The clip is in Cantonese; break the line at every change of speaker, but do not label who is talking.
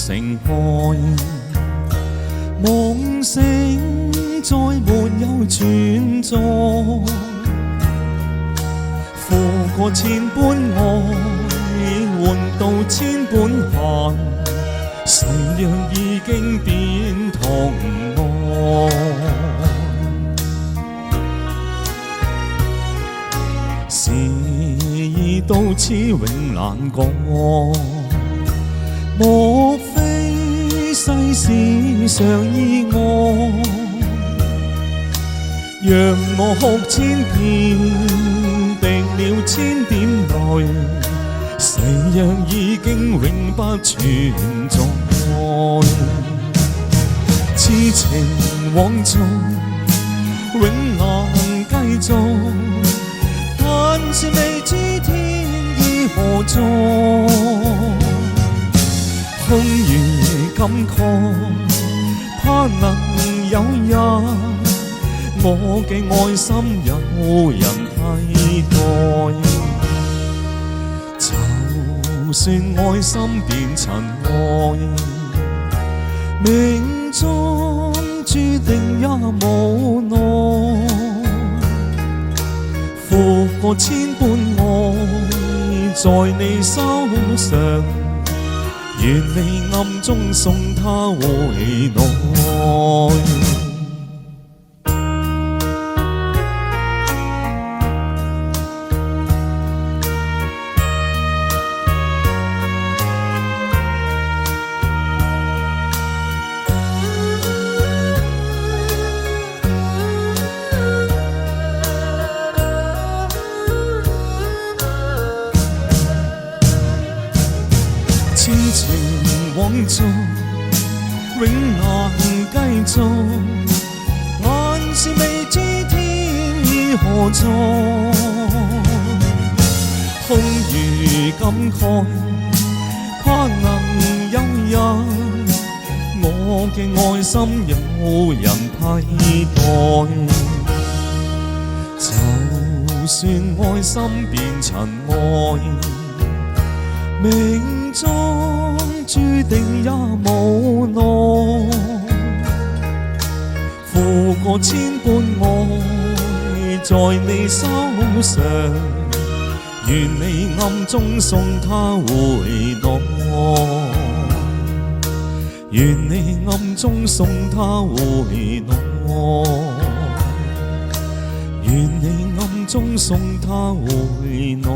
城外，夢醒再沒有存在，付過千般愛，換到千般恨，誰讓已經變同愛？事已到此永難改，莫非世事常意外？讓我哭千遍，滴了千點淚，誰讓已經永不存在？痴情枉做，永難繼續，但是未知天意何在，空餘感慨，盼能有日我嘅愛心有人替代。就算愛心變塵埃，命中注定也無奈，付過千般愛在你手上，願你暗中送他回來。痴情枉做，永難繼續，還是未知天意何在，空餘感慨，盼能有日我嘅愛心有人替代。就算愛心變塵埃，命中注定也無奈，付過千般愛在你手上，願你暗中送他回來，願你暗中送他回來，願你暗中送他回來。